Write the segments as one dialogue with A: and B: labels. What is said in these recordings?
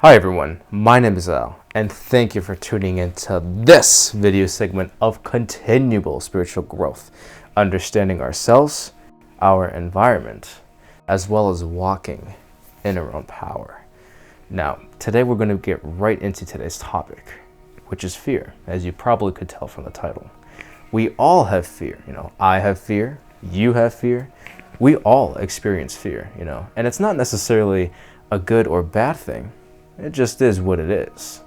A: Hi everyone, my name is Al, and thank you for tuning into this video segment of continual spiritual growth, understanding ourselves, our environment, as well as walking in our own power. Now, today we're going to get right into today's topic, which is fear, as you probably could tell from the title. We all have fear, I have fear, you have fear, we all experience fear, and it's not necessarily a good or bad thing. It just is what it is,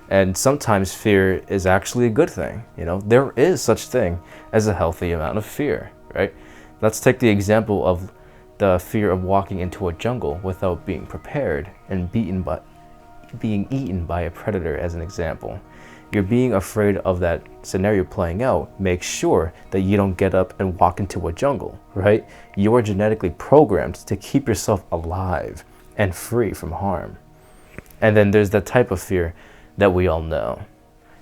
A: and sometimes fear is actually a good thing. There is such thing as a healthy amount of fear, right? Let's take the example of the fear of walking into a jungle without being prepared and being eaten by a predator as an example. You're being afraid of that scenario playing out. Make sure that you don't get up and walk into a jungle, right? You are genetically programmed to keep yourself alive and free from harm. And then there's the type of fear that we all know.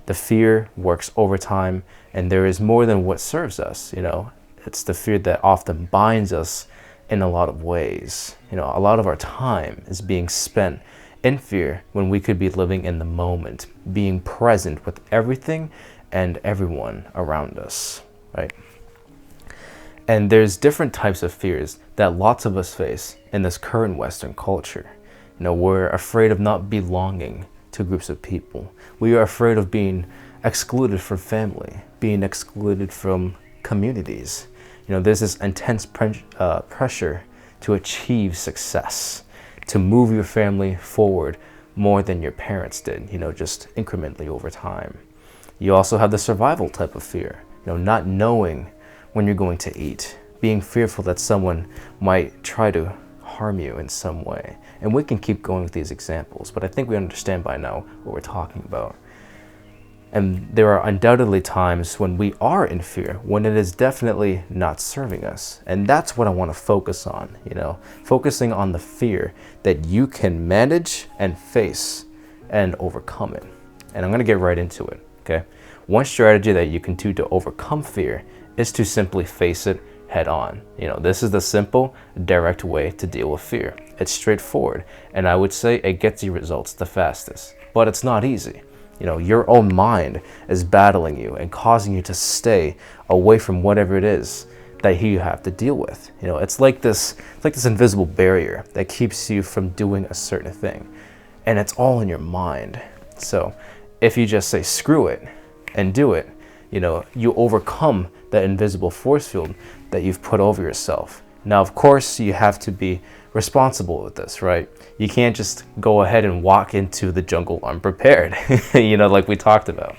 A: The fear works overtime, and there is more than what serves us, It's the fear that often binds us in a lot of ways. A lot of our time is being spent in fear when we could be living in the moment, being present with everything and everyone around us, right? And there's different types of fears that lots of us face in this current Western culture. We're afraid of not belonging to groups of people. We are afraid of being excluded from family, being excluded from communities. There's this intense pressure to achieve success, to move your family forward more than your parents did, just incrementally over time. You also have the survival type of fear, not knowing when you're going to eat, being fearful that someone might try to harm you in some way. And we can keep going with these examples, but I think we understand by now what we're talking about. And there are undoubtedly times when we are in fear, when it is definitely not serving us. And that's what I want to focus on, focusing on the fear that you can manage and face and overcome it. And I'm going to get right into it, okay? One strategy that you can do to overcome fear is to simply face it head on. This is the simple, direct way to deal with fear. It's straightforward, and I would say it gets you results the fastest. But it's not easy. Your own mind is battling you and causing you to stay away from whatever it is that you have to deal with. It's like this invisible barrier that keeps you from doing a certain thing, and it's all in your mind. So if you just say screw it and do it, you overcome that invisible force field that you've put over yourself. Now, of course, you have to be responsible with this, right? You can't just go ahead and walk into the jungle unprepared, like we talked about.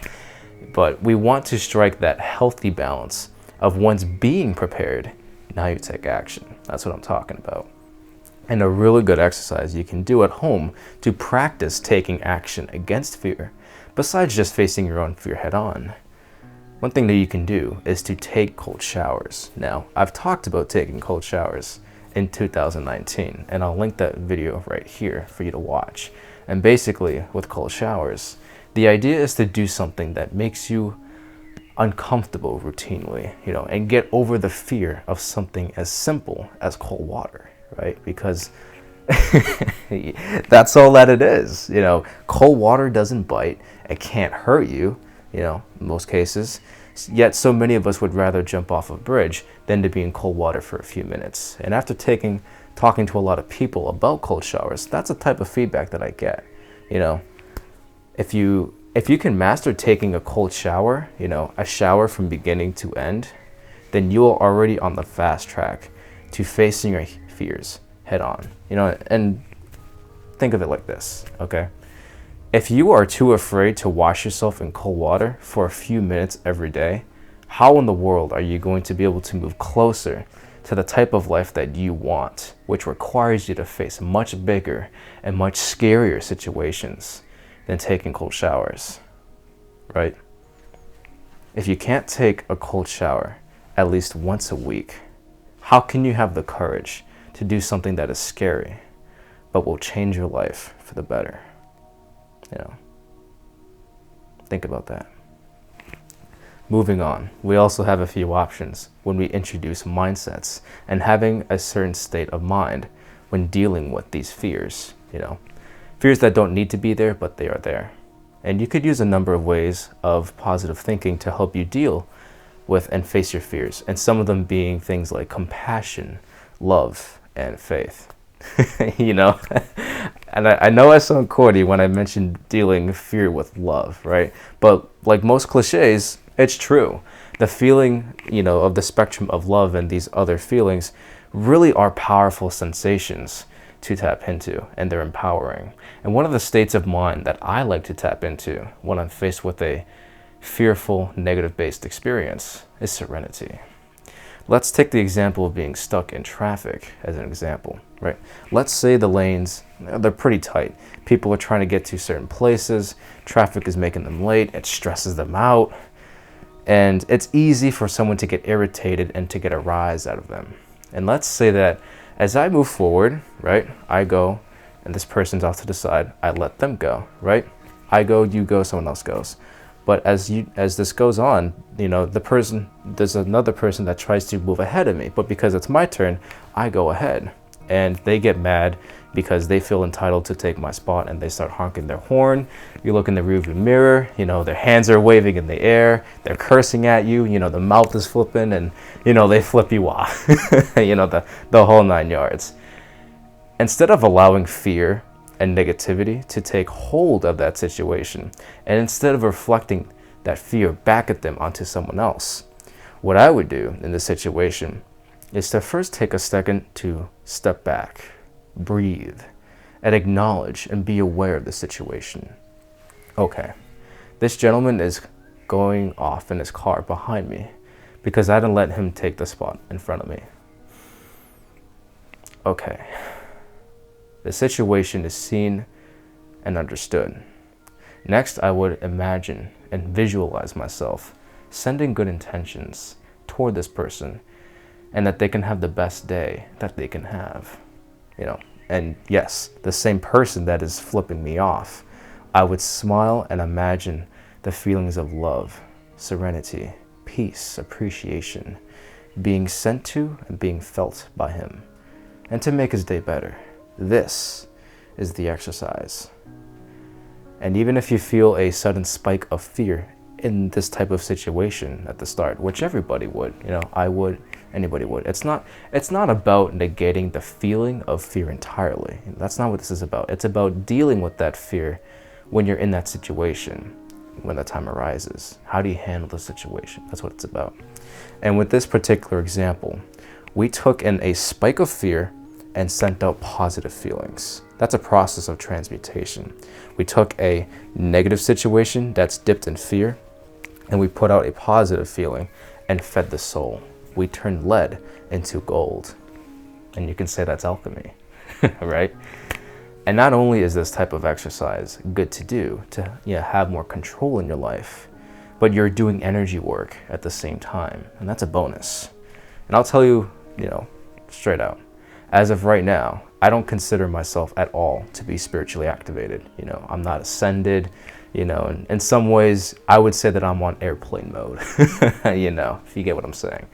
A: But we want to strike that healthy balance of once being prepared, now you take action. That's what I'm talking about. And a really good exercise you can do at home to practice taking action against fear, besides just facing your own fear head on. One thing that you can do is to take cold showers. Now, I've talked about taking cold showers in 2019, and I'll link that video right here for you to watch. And basically, with cold showers, the idea is to do something that makes you uncomfortable routinely, and get over the fear of something as simple as cold water, right? Because that's all that it is. Cold water doesn't bite, it can't hurt you, in most cases. Yet so many of us would rather jump off a bridge than to be in cold water for a few minutes. And after talking to a lot of people about cold showers, that's a type of feedback that I get. If you can master taking a cold shower, a shower from beginning to end, then you are already on the fast track to facing your fears head on. And think of it like this, okay? If you are too afraid to wash yourself in cold water for a few minutes every day, how in the world are you going to be able to move closer to the type of life that you want, which requires you to face much bigger and much scarier situations than taking cold showers, right? If you can't take a cold shower at least once a week, how can you have the courage to do something that is scary but will change your life for the better? Think about that. Moving on, we also have a few options when we introduce mindsets and having a certain state of mind when dealing with these fears. Fears that don't need to be there, but they are there. And you could use a number of ways of positive thinking to help you deal with and face your fears. And some of them being things like compassion, love, and faith. You know, and I know I sound corny when I mention dealing fear with love, right? But like most cliches, it's true. The feeling, you know, of the spectrum of love and these other feelings really are powerful sensations to tap into, and they're empowering. And one of the states of mind that I like to tap into when I'm faced with a fearful, negative-based experience is serenity. Let's take the example of being stuck in traffic as an example, right? Let's say the lanes, they're pretty tight. People are trying to get to certain places. Traffic is making them late. It stresses them out. And it's easy for someone to get irritated and to get a rise out of them. And let's say that as I move forward, right, I go and this person's off to the side. I let them go, right? I go, you go, someone else goes. But as this goes on, you know, there's another person that tries to move ahead of me. But because it's my turn, I go ahead. And they get mad because they feel entitled to take my spot, and they start honking their horn. You look in the rearview mirror, you know, their hands are waving in the air. They're cursing at you, you know, the mouth is flipping, and, you know, they flip you off. You know, the whole 9 yards. Instead of allowing fear and negativity to take hold of that situation, and instead of reflecting that fear back at them onto someone else, what I would do in this situation is to first take a second to step back, breathe, and acknowledge and be aware of the situation. Okay, this gentleman is going off in his car behind me because I didn't let him take the spot in front of me. Okay. The situation is seen and understood. Next, I would imagine and visualize myself sending good intentions toward this person, and that they can have the best day that they can have. You know, and yes, the same person that is flipping me off, I would smile and imagine the feelings of love, serenity, peace, appreciation being sent to and being felt by him, and to make his day better. This is the exercise. And even if you feel a sudden spike of fear in this type of situation at the start, which everybody would, you know, I would, anybody would. It's not about negating the feeling of fear entirely. That's not what this is about. It's about dealing with that fear when you're in that situation, when the time arises. How do you handle the situation? That's what it's about. And with this particular example, we took in a spike of fear and sent out positive feelings. That's a process of transmutation. We took a negative situation that's dipped in fear, and we put out a positive feeling and fed the soul. We turned lead into gold. And you can say that's alchemy, right? And not only is this type of exercise good to do to have more control in your life, but you're doing energy work at the same time. And that's a bonus. And I'll tell you, straight out, as of right now, I don't consider myself at all to be spiritually activated. I'm not ascended, and in some ways I would say that I'm on airplane mode, if you get what I'm saying,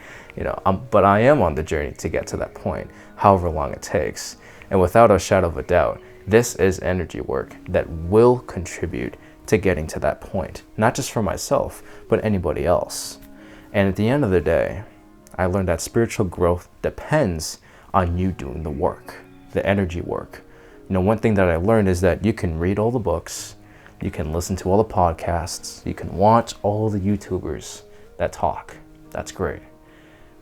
A: but I am on the journey to get to that point, however long it takes. And without a shadow of a doubt, this is energy work that will contribute to getting to that point, not just for myself, but anybody else. And at the end of the day, I learned that spiritual growth depends on you doing the work, the energy work. One thing that I learned is that you can read all the books, you can listen to all the podcasts, you can watch all the YouTubers that talk. That's great.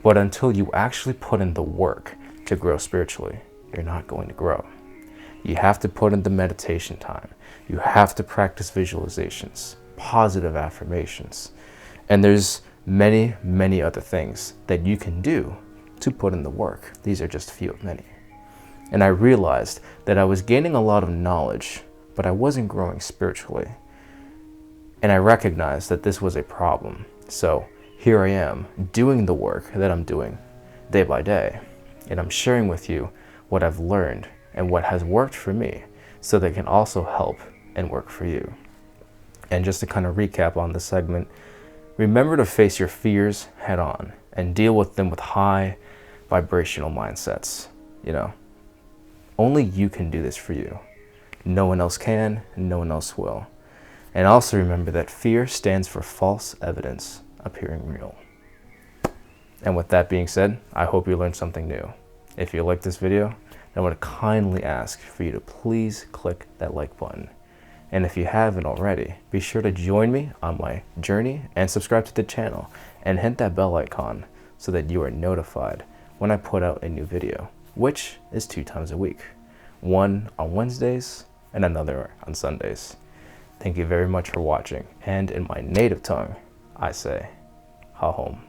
A: But until you actually put in the work to grow spiritually, you're not going to grow. You have to put in the meditation time. You have to practice visualizations, positive affirmations. And there's many, many other things that you can do to put in the work. These are just a few of many. And I realized that I was gaining a lot of knowledge, but I wasn't growing spiritually. And I recognized that this was a problem. So here I am doing the work that I'm doing day by day. And I'm sharing with you what I've learned and what has worked for me so that it can also help and work for you. And just to kind of recap on this segment, remember to face your fears head on and deal with them with high vibrational mindsets. Only you can do this for you. No one else can, and no one else will. And also remember that fear stands for false evidence appearing real. And with that being said, I hope you learned something new. If you liked this video, I want to kindly ask for you to please click that like button. And if you haven't already, be sure to join me on my journey and subscribe to the channel and hit that bell icon so that you are notified when I put out a new video, which is 2 times a week. One on Wednesdays and another on Sundays. Thank you very much for watching. And in my native tongue, I say, ha home.